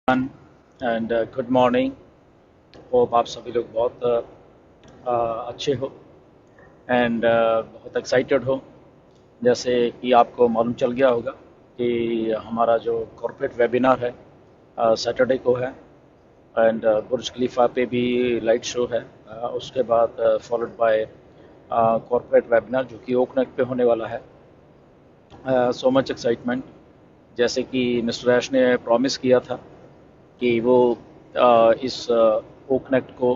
And good morning. Hope आप सभी लोग बहुत अच्छे हो एंड बहुत एक्साइटेड हो। जैसे कि आपको मालूम चल गया होगा कि हमारा जो कॉर्पोरेट वेबिनार है सैटरडे को है एंड बुर्ज खलीफा पे भी लाइट शो है। उसके बाद फॉलोड बाय कॉर्पोरेट वेबिनार जो कि ओकनेक पे होने वाला है। So much excitement. जैसे कि मिस्टर ऐश ने प्रॉमिस किया था कि वो इस ओकनेक्ट को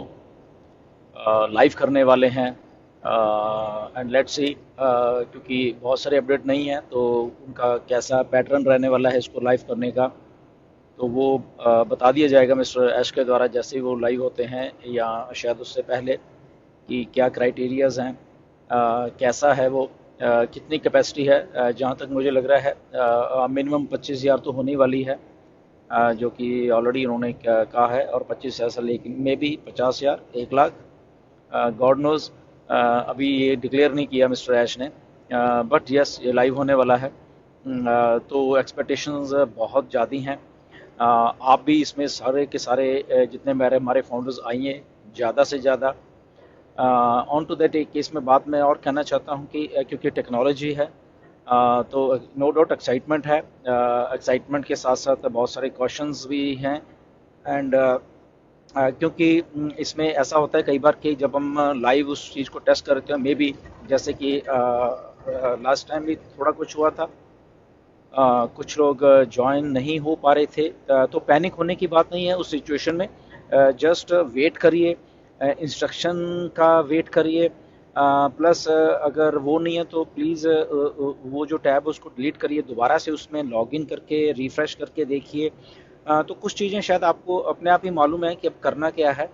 लाइव करने वाले हैं एंड लेट्स सी, क्योंकि बहुत सारे अपडेट नहीं है तो उनका कैसा पैटर्न रहने वाला है इसको लाइव करने का, तो वो बता दिया जाएगा मिस्टर ऐश के द्वारा जैसे ही वो लाइव होते हैं या शायद उससे पहले कि क्या क्राइटेरियाज हैं, कैसा है वो, कितनी कैपेसिटी है। जहाँ तक मुझे लग रहा है मिनिमम 25,000 तो होने वाली है, जो कि ऑलरेडी उन्होंने कहा है, और 25,000 से लेकिन may be 50,000 1 lakh, God knows. अभी ये डिक्लेयर नहीं किया मिस्टर ऐश ने, बट यस ये लाइव होने वाला है। तो एक्सपेक्टेशंस बहुत ज़्यादा हैं। आप भी इसमें सारे के सारे जितने मेरे हमारे फाउंडर्स आइए ज़्यादा से ज़्यादा। ऑन टू दैट एक केस में बात मैं और कहना चाहता हूँ कि क्योंकि टेक्नोलॉजी है, तो नो डाउट एक्साइटमेंट है। एक्साइटमेंट के साथ साथ बहुत सारे क्वेश्चंस भी हैं एंड क्योंकि इसमें ऐसा होता है कई बार कि जब हम लाइव उस चीज़ को टेस्ट करते हैं, मे बी जैसे कि लास्ट टाइम भी थोड़ा कुछ हुआ था, कुछ लोग ज्वाइन नहीं हो पा रहे थे, तो पैनिक होने की बात नहीं है उस सिचुएशन में। जस्ट वेट करिए, इंस्ट्रक्शन का वेट करिए। प्लस अगर वो नहीं है तो प्लीज़ वो जो टैब है उसको डिलीट करिए, दोबारा से उसमें लॉगिन करके रिफ़्रेश करके देखिए। तो कुछ चीज़ें शायद आपको अपने आप ही मालूम है कि अब करना क्या है।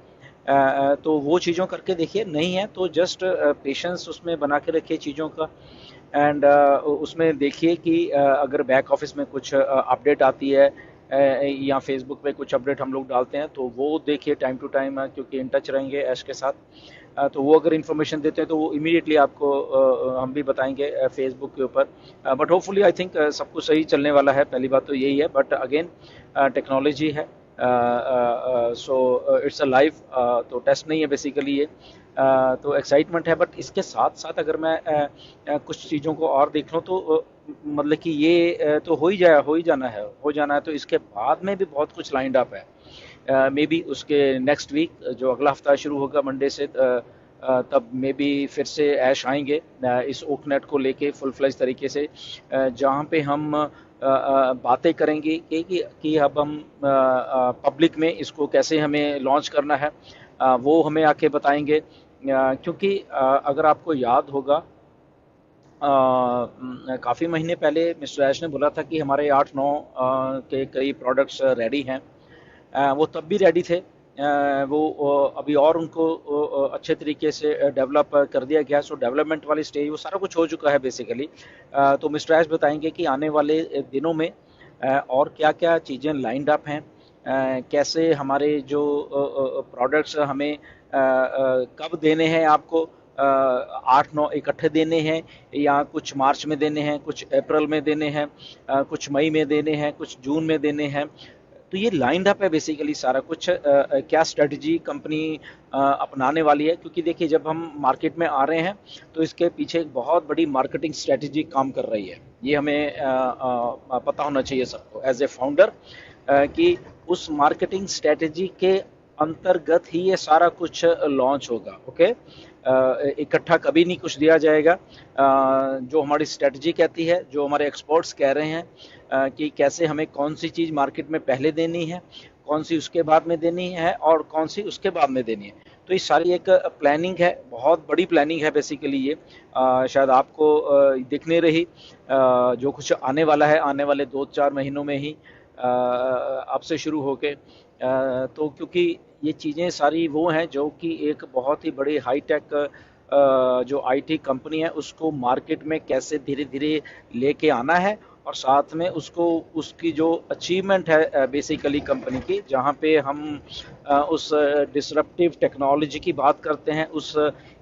तो वो चीज़ों करके देखिए, नहीं है तो जस्ट पेशेंस उसमें बना के रखिए चीज़ों का एंड उसमें देखिए कि अगर बैक ऑफिस में कुछ अपडेट आती है या फेसबुक पे कुछ अपडेट हम लोग डालते हैं तो वो देखिए टाइम टू टाइम, क्योंकि इन टच रहेंगे ऐश के साथ। तो वो अगर इन्फॉर्मेशन देते हैं तो वो इमीडिएटली आपको हम भी बताएंगे फेसबुक के ऊपर। बट होपफुली आई थिंक सब कुछ सही चलने वाला है, पहली बात तो यही है। बट अगेन टेक्नोलॉजी है, सो इट्स अ लाइव, तो टेस्ट नहीं है बेसिकली ये। तो एक्साइटमेंट है, बट इसके साथ साथ अगर मैं कुछ चीज़ों को और देख लूँ तो मतलब कि ये तो हो जाना है, तो इसके बाद में भी बहुत कुछ लाइंड अप है। मे बी उसके नेक्स्ट वीक जो अगला हफ्ता शुरू होगा मंडे से, तब मे बी फिर से ऐश आएंगे इस ओकनेट को लेके फुल फ्लेज तरीके से, जहाँ पे हम बातें करेंगे कि अब हम पब्लिक में इसको कैसे हमें लॉन्च करना है, वो हमें आके बताएंगे। क्योंकि अगर आपको याद होगा काफ़ी महीने पहले मिस्टर ऐश ने बोला था कि हमारे 8-9 के कई प्रोडक्ट्स रेडी हैं। वो तब भी रेडी थे, वो अभी और उनको अच्छे तरीके से डेवलप कर दिया गया। सो डेवलपमेंट वाली स्टेज वो सारा कुछ हो चुका है बेसिकली। तो मिस्टर ऐश बताएंगे कि आने वाले दिनों में और क्या क्या चीज़ें लाइंड अप हैं, कैसे हमारे जो प्रोडक्ट्स हमें कब देने हैं आपको, 8-9 इकट्ठे देने हैं या कुछ मार्च में देने हैं, कुछ अप्रैल में देने हैं, कुछ मई में देने हैं, कुछ जून में देने हैं। तो ये लाइंड अप है बेसिकली सारा कुछ, क्या स्ट्रेटजी कंपनी अपनाने वाली है। क्योंकि देखिए जब हम मार्केट में आ रहे हैं तो इसके पीछे एक बहुत बड़ी मार्केटिंग स्ट्रेटजी काम कर रही है, ये हमें पता होना चाहिए सबको एज ए फाउंडर, कि उस मार्केटिंग स्ट्रेटजी के अंतर्गत ही ये सारा कुछ लॉन्च होगा। ओके, इकट्ठा कभी नहीं कुछ दिया जाएगा। जो हमारी स्ट्रेटजी कहती है, जो हमारे एक्सपर्ट्स कह रहे हैं कि कैसे हमें कौन सी चीज़ मार्केट में पहले देनी है, कौन सी उसके बाद में देनी है और कौन सी उसके बाद में देनी है। तो ये सारी एक प्लानिंग है, बहुत बड़ी प्लानिंग है बेसिकली ये। शायद आपको दिख नहीं रही, जो कुछ आने वाला है आने वाले 2-4 महीनों में ही अब से शुरू होके, तो क्योंकि ये चीज़ें सारी वो हैं जो कि एक बहुत ही बड़ी हाई टेक जो आईटी कंपनी है उसको मार्केट में कैसे धीरे धीरे लेके आना है, और साथ में उसको उसकी जो अचीवमेंट है बेसिकली कंपनी की, जहाँ पे हम उस डिसरप्टिव टेक्नोलॉजी की बात करते हैं, उस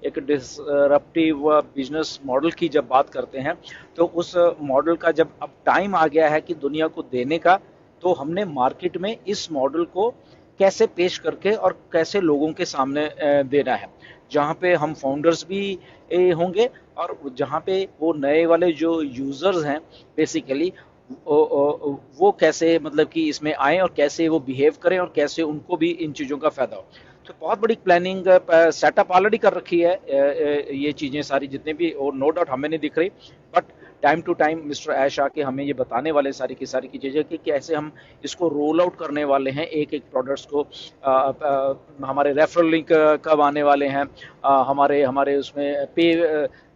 एक डिसरप्टिव बिजनेस मॉडल की जब बात करते हैं, तो उस मॉडल का जब अब टाइम आ गया है कि दुनिया को देने का, तो हमने मार्केट में इस मॉडल को कैसे पेश करके और कैसे लोगों के सामने देना है, जहाँ पे हम फाउंडर्स भी होंगे, और जहाँ पे वो नए वाले जो यूजर्स हैं बेसिकली वो कैसे मतलब कि इसमें आए और कैसे वो बिहेव करें और कैसे उनको भी इन चीज़ों का फायदा हो। तो बहुत बड़ी प्लानिंग सेटअप ऑलरेडी कर रखी है, ये चीज़ें सारी जितने भी, और नो डाउट हमें नहीं दिख रही, but time to time mister Ash आके हमें ये बताने वाले सारी की सारी की चीज़ें कि कैसे हम इसको रोल आउट करने वाले हैं, एक एक प्रोडक्ट्स को। हमारे रेफरल लिंक कब आने वाले हैं, हमारे हमारे उसमें पे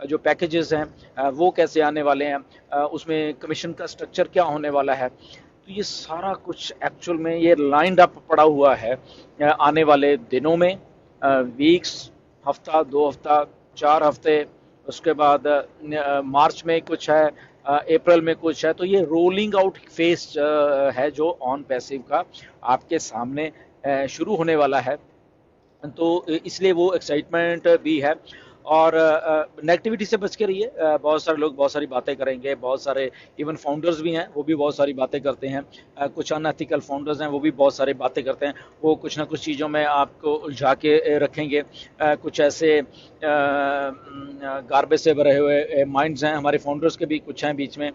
जो पैकेजेस हैं वो कैसे आने वाले हैं, उसमें कमीशन का स्ट्रक्चर क्या होने वाला है। तो ये सारा कुछ एक्चुअल में ये लाइंड अप पड़ा हुआ है आने वाले दिनों में, वीक्स, हफ्ता, 2 हफ्ता, 4 हफ्ते, उसके बाद मार्च में कुछ है, अप्रैल में कुछ है। तो ये रोलिंग आउट फेस है जो ऑन पैसिव का आपके सामने शुरू होने वाला है। तो इसलिए वो एक्साइटमेंट भी है। और नेगेटिविटी से बच के रहिए, बहुत सारे लोग बहुत सारी बातें करेंगे, बहुत सारे इवन फाउंडर्स भी हैं वो भी बहुत सारी बातें करते हैं, कुछ अनएथिकल फाउंडर्स हैं वो भी बहुत सारी बातें करते हैं, वो कुछ ना कुछ चीज़ों में आपको उलझा के रखेंगे। कुछ ऐसे गार्बेज से भरे हुए माइंड्स हैं, हमारे फाउंडर्स के भी कुछ हैं बीच में,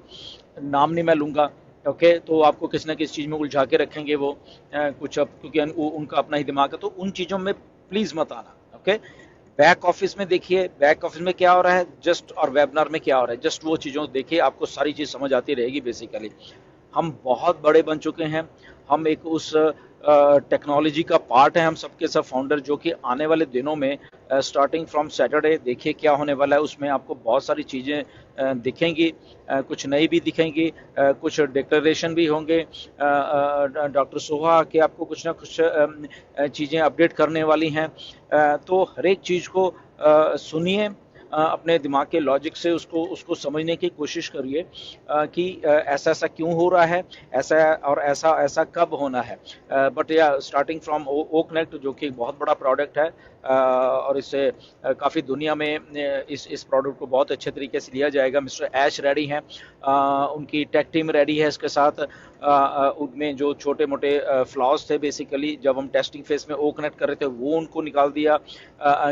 नाम नहीं मैं लूँगा, ओके। तो आपको किसी ना किसी चीज़ में उलझा के रखेंगे वो, कुछ अब क्योंकि उनका अपना ही दिमाग है, तो उन चीज़ों में प्लीज़ मत आना, ओके। बैक ऑफिस में देखिए, बैक ऑफिस में क्या हो रहा है जस्ट, और वेबिनार में क्या हो रहा है जस्ट, वो चीज़ों को देखिए, आपको सारी चीज़ समझ आती रहेगी बेसिकली। हम बहुत बड़े बन चुके हैं, हम एक उस टेक्नोलॉजी का पार्ट है, हम सबके सब फाउंडर, जो कि आने वाले दिनों में स्टार्टिंग फ्रॉम सैटरडे देखिए क्या होने वाला है। उसमें आपको बहुत सारी चीज़ें दिखेंगी, कुछ नई भी दिखेंगी, कुछ डिक्लेरेशन भी होंगे, डॉक्टर सोहा आके आपको कुछ ना कुछ चीज़ें अपडेट करने वाली हैं। तो हर एक चीज़ को सुनिए, अपने दिमाग के लॉजिक से उसको उसको समझने की कोशिश करिए कि ऐसा ऐसा क्यों हो रहा है, ऐसा और ऐसा ऐसा कब होना है। बट या स्टार्टिंग फ्रॉम ओ कनेक्ट, जो कि बहुत बड़ा प्रोडक्ट है, और इससे काफ़ी दुनिया में इस प्रोडक्ट को बहुत अच्छे तरीके से लिया जाएगा। मिस्टर ऐश रेडी हैं, उनकी टेक टीम रेडी है इसके साथ। उनमें जो छोटे मोटे फ्लॉज थे बेसिकली जब हम टेस्टिंग फेज में ओ कनेक्ट कर रहे थे, वो उनको निकाल दिया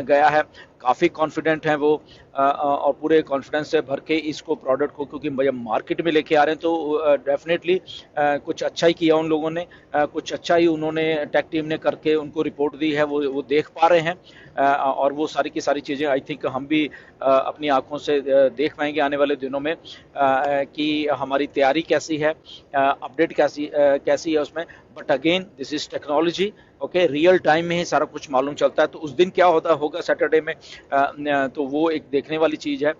गया है। काफ़ी कॉन्फिडेंट हैं वो, और पूरे कॉन्फिडेंस से भर के इसको प्रोडक्ट को, क्योंकि जब मार्केट में लेके आ रहे हैं तो डेफिनेटली कुछ अच्छा ही किया उन लोगों ने, कुछ अच्छा ही उन्होंने टेक टीम ने करके उनको रिपोर्ट दी है, वो देख पा रहे हैं। और वो सारी की सारी चीज़ें आई थिंक हम भी अपनी आंखों से देख पाएंगे आने वाले दिनों में, कि हमारी तैयारी कैसी है, अपडेट कैसी है उसमें। But again this is technology, okay, real time में ही सारा कुछ मालूम चलता है। तो उस दिन क्या होगा सैटरडे में, तो वो एक देखने वाली चीज़ है।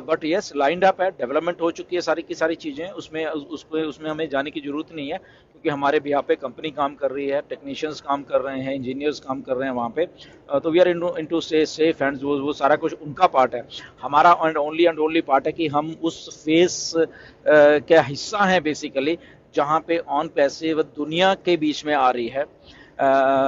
बट यस, लाइंड अप है, डेवलपमेंट हो चुकी है सारी की सारी चीज़ें, उसमें हमें जाने की ज़रूरत नहीं है, क्योंकि हमारे भी यहाँ पे कंपनी काम कर रही है, टेक्नीशियंस काम कर रहे हैं, इंजीनियर्स काम कर रहे हैं वहाँ पे। तो we are into safe hands, वो सारा कुछ उनका पार्ट है। हमारा एंड ओनली पार्ट है कि हम उस फेस का हिस्सा हैं बेसिकली, जहाँ पे ऑन पैसिव दुनिया के बीच में आ रही है,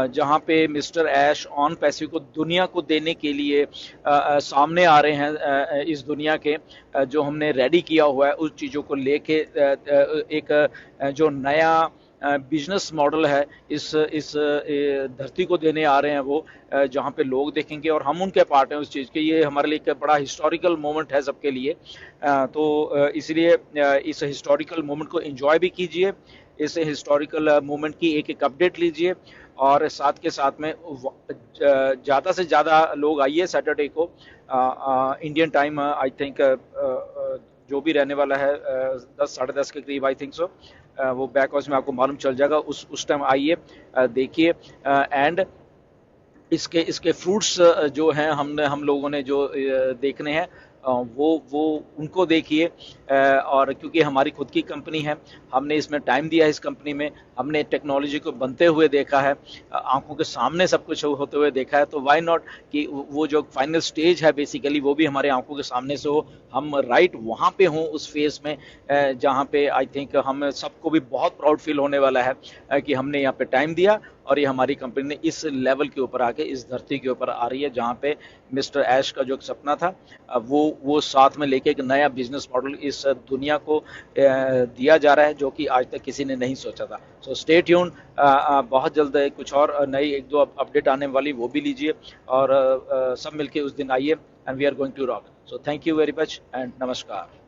जहाँ पे मिस्टर ऐश ऑन पैसिव को दुनिया को देने के लिए सामने आ रहे हैं, इस दुनिया के जो हमने रेडी किया हुआ है उस चीज़ों को लेके, एक जो नया बिजनेस मॉडल है इस धरती को देने आ रहे हैं वो, जहाँ पे लोग देखेंगे और हम उनके पार्ट हैं उस चीज़ के। ये हमारे लिए एक बड़ा हिस्टोरिकल मोमेंट है सबके लिए। तो इसलिए इस हिस्टोरिकल मोमेंट को एंजॉय भी कीजिए, इस हिस्टोरिकल मोमेंट की एक एक अपडेट लीजिए, और साथ के साथ में ज़्यादा से ज़्यादा लोग आइए सैटरडे को, इंडियन टाइम आई थिंक जो भी रहने वाला है 10 साढ़े 10 के करीब आई थिंक सो, वो बैक हाउस में आपको मालूम चल जाएगा, उस टाइम आइए, देखिए, एंड इसके फ्रूट्स जो हैं हम लोगों ने जो देखने हैं, वो उनको देखिए। और क्योंकि हमारी खुद की कंपनी है, हमने इसमें टाइम दिया है, इस कंपनी में हमने टेक्नोलॉजी को बनते हुए देखा है, आंखों के सामने सब कुछ होते हुए देखा है। तो व्हाई नॉट कि वो जो फाइनल स्टेज है बेसिकली वो भी हमारे आंखों के सामने से हो, हम राइट वहाँ पे हों उस फेज में, जहाँ पे आई थिंक हम सबको भी बहुत प्राउड फील होने वाला है कि हमने यहाँ पे टाइम दिया और ये हमारी कंपनी ने इस लेवल के ऊपर आके इस धरती के ऊपर आ रही है, जहाँ पे मिस्टर ऐश का जो सपना था वो साथ में लेके एक नया बिजनेस मॉडल इस दुनिया को दिया जा रहा है, जो कि आज तक किसी ने नहीं सोचा था। सो स्टे ट्यून, बहुत जल्द कुछ और नई एक दो अपडेट आने वाली, वो भी लीजिए, और सब मिलके उस दिन आइए, and we are going to rock. So thank you very much and नमस्कार।